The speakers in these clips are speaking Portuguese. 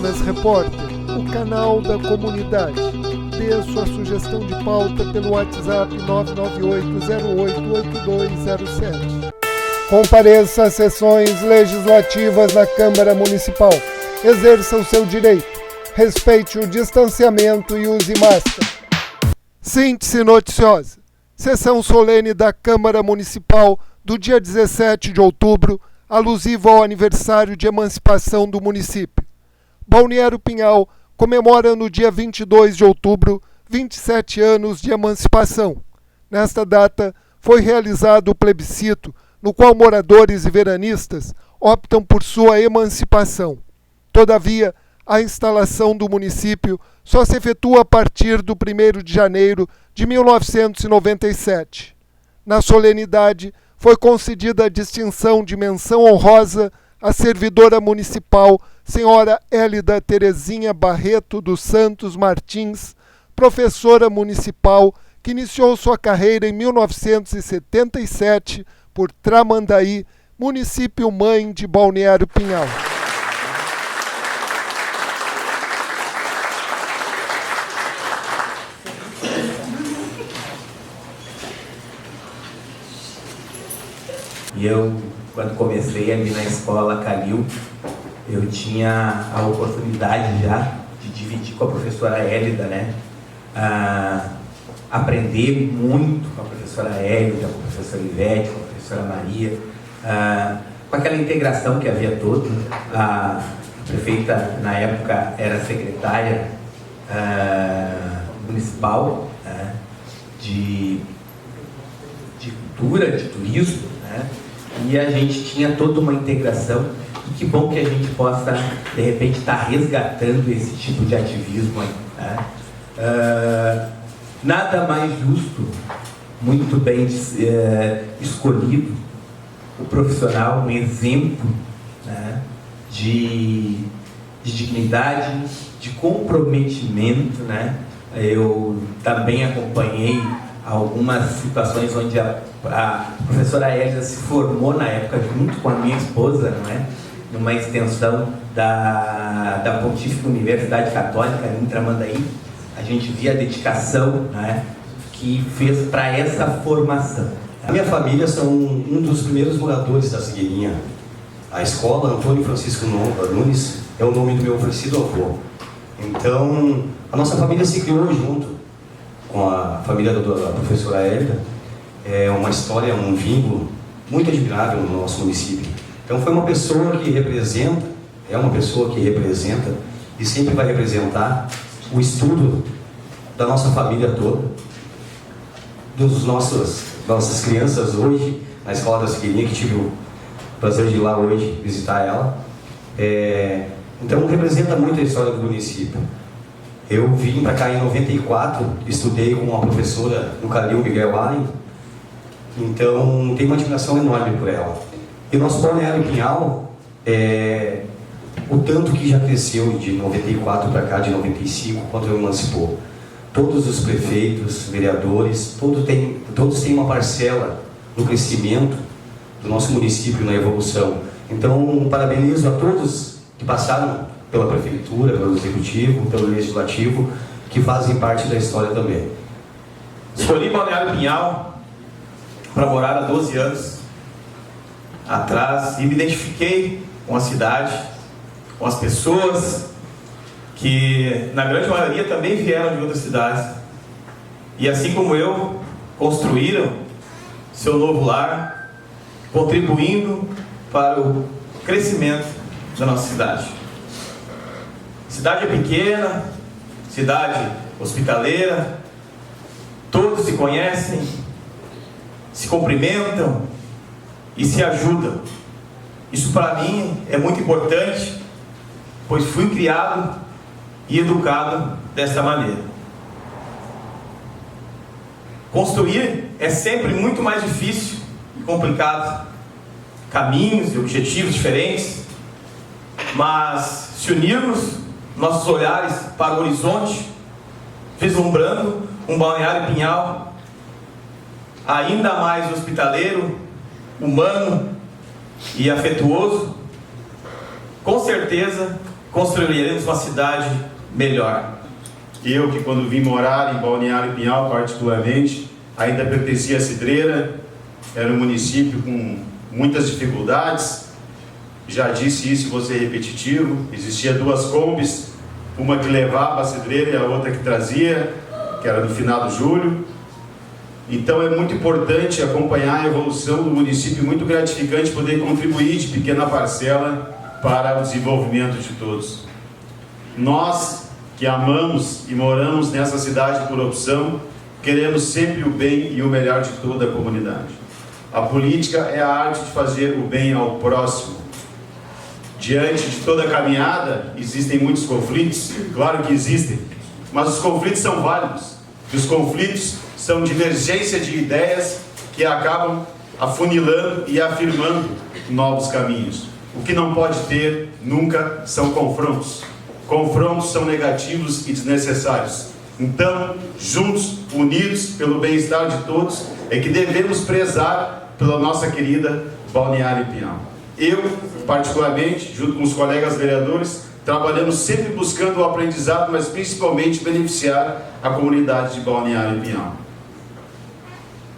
Colunas Repórter, o canal da comunidade. Dê sua sugestão de pauta pelo WhatsApp 998088207. Compareça às sessões legislativas na Câmara Municipal. Exerça o seu direito. Respeite o distanciamento e use máscara. Síntese noticiosa. Sessão solene da Câmara Municipal do dia 17 de outubro, alusivo ao aniversário de emancipação do município. Balneário Pinhal comemora no dia 22 de outubro 27 anos de emancipação. Nesta data, foi realizado o plebiscito, no qual moradores e veranistas optam por sua emancipação. Todavia, a instalação do município só se efetua a partir do 1º de janeiro de 1997. Na solenidade, foi concedida a distinção de menção honrosa à servidora municipal, senhora Hélida Terezinha Barreto dos Santos Martins, professora municipal, que iniciou sua carreira em 1977 por Tramandaí, município mãe de Balneário Pinhal. E eu, quando comecei ali na escola Calil, eu tinha a oportunidade já de dividir com a professora Hélida, né? Aprender muito com a professora Hélida, com a professora Ivete, com a professora Maria, com aquela integração que havia toda. A prefeita, na época, era secretária municipal de cultura, de turismo, né? E a gente tinha toda uma integração, e que bom que a gente possa, de repente, estar resgatando esse tipo de ativismo aí, né? Nada mais justo, muito bem escolhido, o profissional, um exemplo, né, de dignidade, de comprometimento, né? Eu também acompanhei algumas situações onde a professora Hélida se formou na época junto com a minha esposa, não é? Numa extensão da Pontífica Universidade Católica em Tramandaí. A gente via a dedicação, né, que fez para essa formação. A minha família são um dos primeiros moradores da Figueirinha. A escola Antônio Francisco Nunes é o nome do meu falecido avô. Então, a nossa família se criou junto com a família da professora Hélida. É uma história, um vínculo muito admirável no nosso município. Então foi uma pessoa que representa, é uma pessoa que representa e sempre vai representar o estudo da nossa família toda, dos nossas crianças hoje, na Escola da Figueirinha, que tive o prazer de ir lá hoje visitar ela. Então representa muito a história do município. Eu vim para cá em 94, estudei com uma professora no Calil, Miguel Allen, então tenho uma admiração enorme por ela. E o nosso Balneário Pinhal, o tanto que já cresceu de 94 para cá, de 95, quando eu emancipou. Todos os prefeitos, vereadores, todos têm uma parcela no crescimento do nosso município, na evolução. Então, parabenizo a todos que passaram pela prefeitura, pelo executivo, pelo legislativo, que fazem parte da história também. Escolhi Balneário Pinhal para morar há 12 anos atrás e me identifiquei com a cidade, com as pessoas que, na grande maioria, também vieram de outras cidades e, assim como eu, construíram seu novo lar, contribuindo para o crescimento da nossa cidade. Cidade é pequena, cidade hospitaleira, todos se conhecem, se cumprimentam e se ajudam. Isso para mim é muito importante, pois fui criado e educado dessa maneira. Construir é sempre muito mais difícil e complicado, caminhos e objetivos diferentes, mas se unirmos nossos olhares para o horizonte, vislumbrando um Balneário Pinhal ainda mais hospitaleiro, humano e afetuoso, com certeza construiremos uma cidade melhor. Eu, que quando vim morar em Balneário Pinhal, particularmente, ainda pertencia à Cidreira, era um município com muitas dificuldades, já disse isso e vou ser repetitivo, existia 2 combis, uma que levava a Cidreira e a outra que trazia, que era do finado Júlio. Então é muito importante acompanhar a evolução do município, muito gratificante poder contribuir de pequena parcela para o desenvolvimento de todos. Nós, que amamos e moramos nessa cidade por opção, queremos sempre o bem e o melhor de toda a comunidade. A política é a arte de fazer o bem ao próximo. Diante de toda a caminhada, existem muitos conflitos, claro que existem, mas os conflitos são válidos. E os conflitos são divergência de ideias que acabam afunilando e afirmando novos caminhos. O que não pode ter nunca são confrontos. Confrontos são negativos e desnecessários. Então, juntos, unidos pelo bem-estar de todos, é que devemos prezar pela nossa querida Balneário Pinhal. Eu, particularmente, junto com os colegas vereadores, trabalhamos sempre buscando o aprendizado, mas principalmente beneficiar a comunidade de Balneário Pinhal.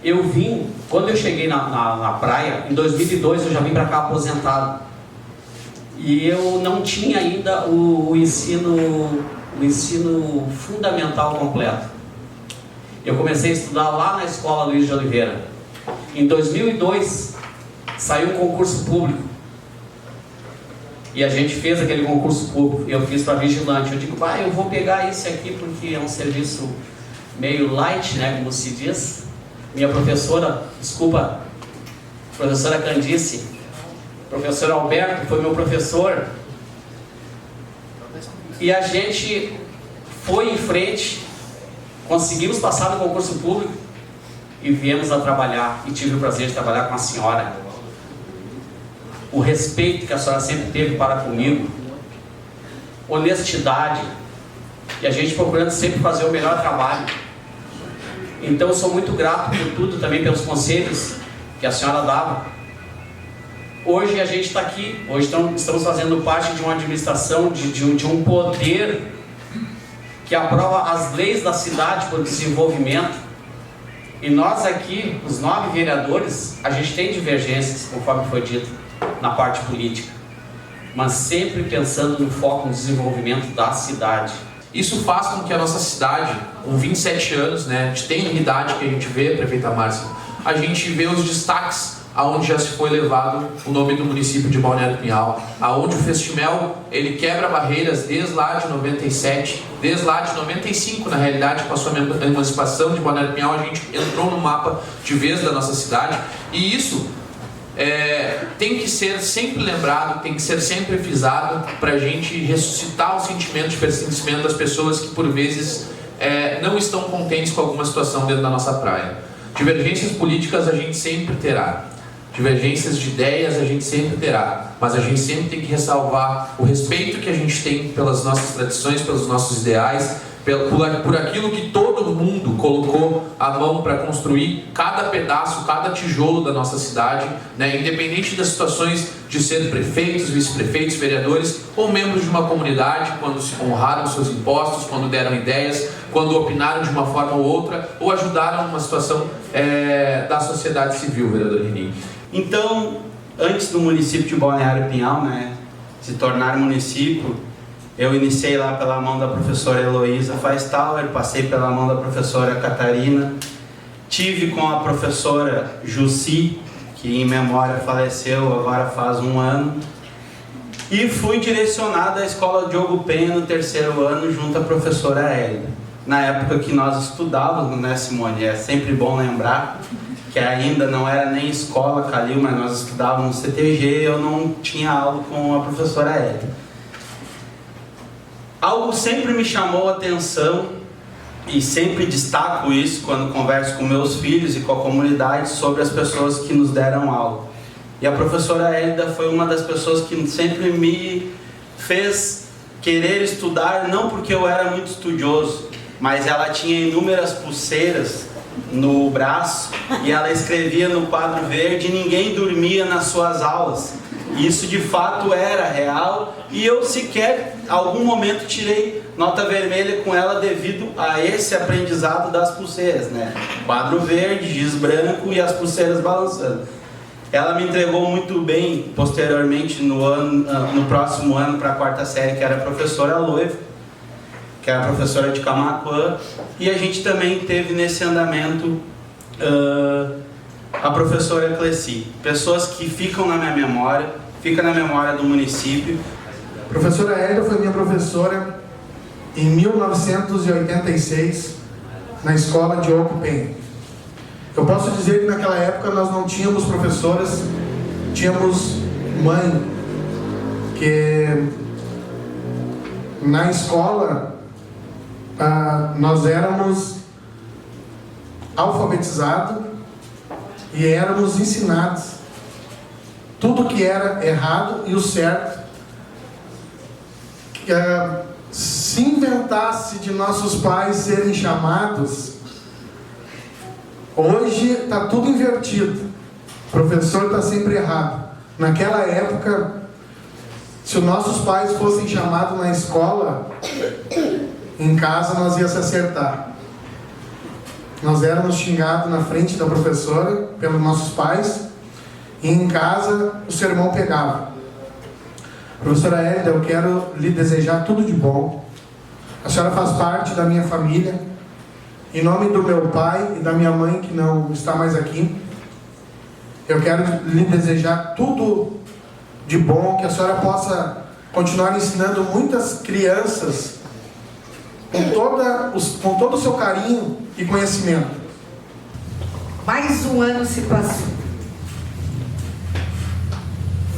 Eu vim, quando eu cheguei na praia, em 2002 eu já vim para cá aposentado. E eu não tinha ainda o ensino fundamental completo. Eu comecei a estudar lá na Escola Luiz de Oliveira. Em 2002 saiu um concurso público. E a gente fez aquele concurso público. Eu fiz para vigilante. Eu digo, eu vou pegar esse aqui porque é um serviço meio light, né, como se diz. Minha professora, professora Candice, professor Alberto, foi meu professor. E a gente foi em frente, conseguimos passar no concurso público e viemos a trabalhar. E tive o prazer de trabalhar com a senhora. O respeito que a senhora sempre teve para comigo, honestidade, e a gente procurando sempre fazer o melhor trabalho. Então eu sou muito grato por tudo, também pelos conselhos que a senhora dava. Hoje a gente está aqui, hoje estamos fazendo parte de uma administração, de um poder que aprova as leis da cidade para o desenvolvimento. E nós aqui, os 9 vereadores, a gente tem divergências, conforme foi dito, na parte política, mas sempre pensando no foco no desenvolvimento da cidade. Isso faz com que a nossa cidade, com 27 anos, né, de tenridade que a gente vê, prefeita Márcia, a gente vê os destaques aonde já se foi levado o nome do município de Balneário Pinhal, aonde o Festimel, ele quebra barreiras desde lá de 97, desde lá de 95, na realidade, com a sua emancipação de Balneário Pinhal, a gente entrou no mapa de vez da nossa cidade, e isso tem que ser sempre lembrado, tem que ser sempre frisado para a gente ressuscitar o sentimento de pertencimento das pessoas que por vezes não estão contentes com alguma situação dentro da nossa praia. Divergências políticas a gente sempre terá, divergências de ideias a gente sempre terá, mas a gente sempre tem que ressalvar o respeito que a gente tem pelas nossas tradições, pelos nossos ideais, por aquilo que todo mundo colocou a mão para construir cada pedaço, cada tijolo da nossa cidade, né? Independente das situações de ser prefeitos, vice-prefeitos, vereadores ou membros de uma comunidade, quando se honraram seus impostos, quando deram ideias, quando opinaram de uma forma ou outra, ou ajudaram uma situação da sociedade civil, vereador Renin. Então, antes do município de Balneário Pinhal, né, se tornar município, eu iniciei lá pela mão da professora Heloísa Feistauer, passei pela mão da professora Catarina, tive com a professora Jussi, que em memória faleceu agora faz 1 ano, e fui direcionado à Escola Diogo Penha no 3º ano junto à professora Hélida. Na época que nós estudávamos, né, Simone? É sempre bom lembrar que ainda não era nem escola Calil, mas nós estudávamos no CTG, eu não tinha aula com a professora Hélida. Algo sempre me chamou a atenção e sempre destaco isso quando converso com meus filhos e com a comunidade sobre as pessoas que nos deram aula. E a professora Hélida foi uma das pessoas que sempre me fez querer estudar, não porque eu era muito estudioso, mas ela tinha inúmeras pulseiras no braço e ela escrevia no quadro verde: ninguém dormia nas suas aulas. Isso de fato era real e eu sequer, em algum momento, tirei nota vermelha com ela devido a esse aprendizado das pulseiras, né? Quadro verde, giz branco e as pulseiras balançando. Ela me entregou muito bem, posteriormente, no próximo ano, para a 4ª série, que era a professora Loiva, que era a professora de Camaquã, e a gente também teve nesse andamento a professora Cleci. Pessoas que ficam na minha memória, ficam na memória do município. A professora Hélida foi minha professora em 1986, na escola de Ocupen. Eu posso dizer que naquela época nós não tínhamos professoras, tínhamos mãe, que na escola nós éramos alfabetizados e éramos ensinados tudo que era errado e o certo. Se inventasse de nossos pais serem chamados, hoje está tudo invertido. O professor está sempre errado. Naquela época, se os nossos pais fossem chamados na escola, em casa nós ia se acertar. Nós éramos xingados na frente da professora pelos nossos pais e em casa o sermão pegava. Professora Hélida, eu quero lhe desejar tudo de bom. A senhora faz parte da minha família. Em nome do meu pai e da minha mãe, que não está mais aqui, eu quero lhe desejar tudo de bom, que a senhora possa continuar ensinando muitas crianças com todo o seu carinho e conhecimento. Mais um ano se passou.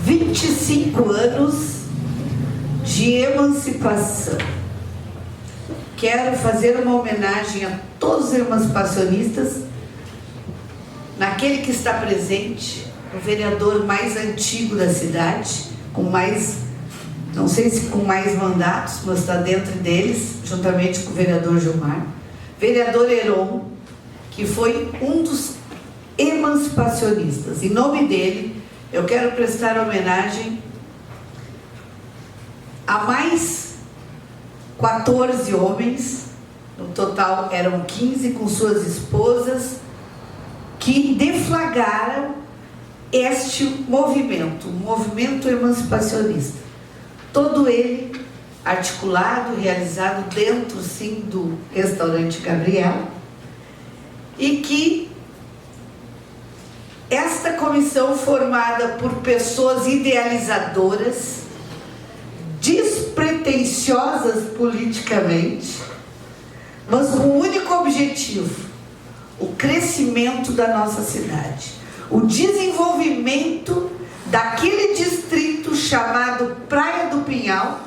25 anos de emancipação. Quero fazer uma homenagem a todos os emancipacionistas, naquele que está presente, o vereador mais antigo da cidade, com mais, não sei se com mais mandatos, mas está dentro deles, juntamente com o vereador Gilmar, vereador Heron, que foi um dos emancipacionistas. Em nome dele, eu quero prestar homenagem a mais 14 homens, no total eram 15 com suas esposas, que deflagraram este movimento, o movimento emancipacionista. Todo ele articulado, realizado dentro, sim, do restaurante Gabriel, e que esta comissão, formada por pessoas idealizadoras, despretensiosas politicamente, mas com o único objetivo: o crescimento da nossa cidade, o desenvolvimento daquele distrito chamado Praia do Pinhal,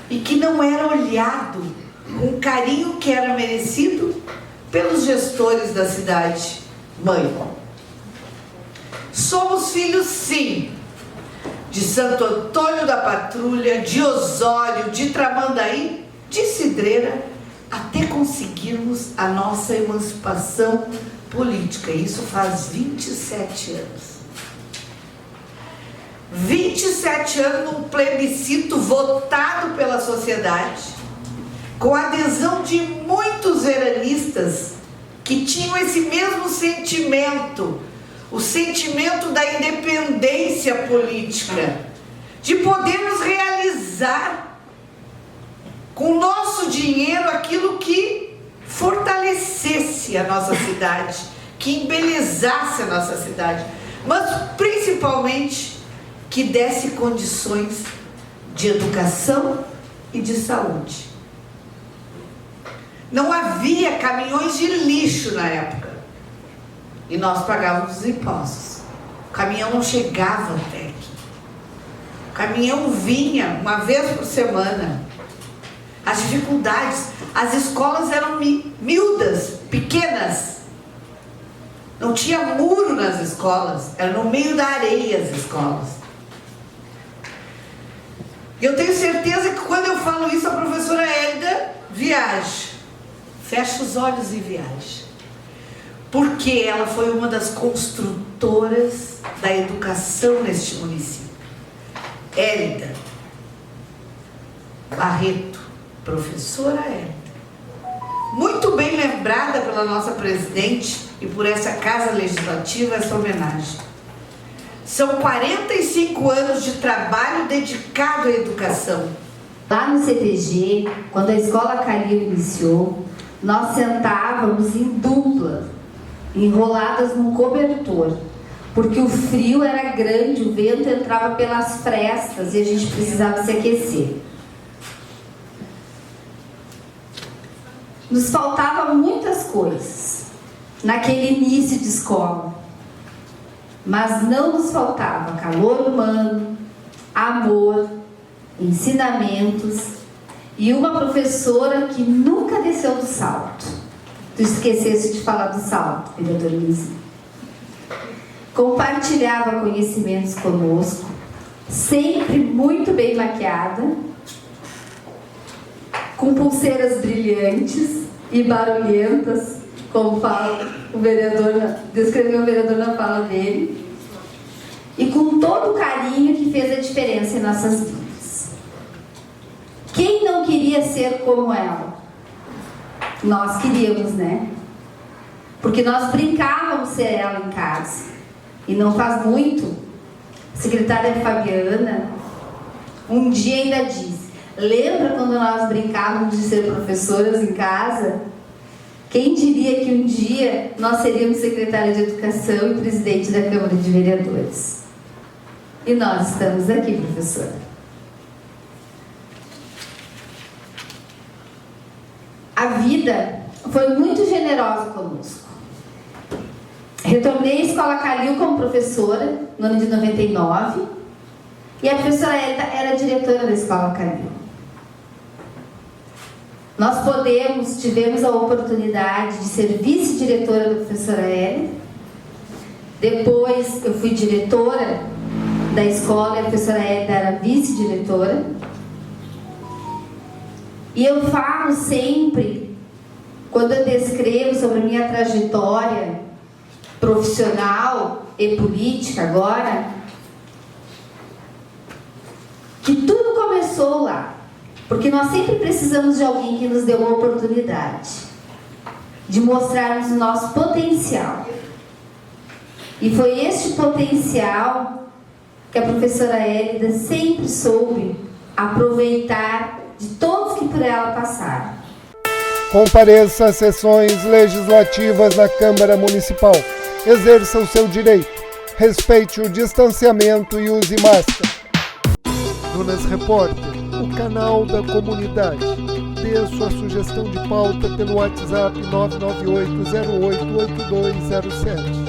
e que não era olhado com o carinho que era merecido pelos gestores da cidade mãe. Somos filhos, sim, de Santo Antônio da Patrulha, de Osório, de Tramandaí, de Cidreira, até conseguirmos a nossa emancipação política. Isso faz 27 anos. 27 anos num plebiscito votado pela sociedade, com a adesão de muitos veranistas que tinham esse mesmo sentimento, o sentimento da independência política, de podermos realizar com o nosso dinheiro aquilo que fortalecesse a nossa cidade, que embelezasse a nossa cidade, mas principalmente que desse condições de educação e de saúde. Não havia caminhões de lixo na época, e nós pagávamos os impostos. O caminhão não chegava até aqui. O caminhão vinha uma vez por semana. As dificuldades, as escolas eram miúdas, pequenas. Não tinha muro nas escolas, era no meio da areia as escolas. E eu tenho certeza que quando eu falo isso, a professora Hélida viaja. Fecha os olhos e viaja. Porque ela foi uma das construtoras da educação neste município. Hélida Barreto, professora Hélida. Muito bem lembrada pela nossa presidente e por essa Casa Legislativa essa homenagem. São 45 anos de trabalho dedicado à educação. Lá no CTG, quando a Escola Calil iniciou, nós sentávamos em dupla, enroladas num cobertor, porque o frio era grande, o vento entrava pelas frestas e a gente precisava se aquecer. Nos faltavam muitas coisas naquele início de escola, mas não nos faltava calor humano, amor, ensinamentos e uma professora que nunca desceu do salto. Tu esquecesse de falar do salto, vereador Luizinho. Compartilhava conhecimentos conosco, sempre muito bem maquiada, com pulseiras brilhantes e barulhentas, como fala o vereador, descreveu o vereador na fala dele, e com todo o carinho que fez a diferença em nossas vidas. Quem não queria ser como ela? Nós queríamos, né? Porque nós brincávamos ser ela em casa. E não faz muito, a secretária Fabiana, um dia ainda disse: lembra quando nós brincávamos de ser professoras em casa? Quem diria que um dia nós seríamos secretária de Educação e presidente da Câmara de Vereadores? E nós estamos aqui, professora. A vida foi muito generosa conosco. Retornei à Escola Calil como professora no ano de 99 e a professora Hélida era diretora da Escola Calil. Nós tivemos a oportunidade de ser vice-diretora da professora Hélida. Depois eu fui diretora da escola e a professora Hélida era vice-diretora. E eu falo sempre, quando eu descrevo sobre a minha trajetória profissional e política agora, que tudo começou lá. Porque nós sempre precisamos de alguém que nos dê uma oportunidade de mostrarmos o nosso potencial. E foi este potencial que a professora Hélida sempre soube aproveitar de todos que por ela passaram. Compareça às sessões legislativas na Câmara Municipal. Exerça o seu direito. Respeite o distanciamento e use máscara. Nunes Repórter, o canal da comunidade. Dê sua sugestão de pauta pelo WhatsApp 998088207.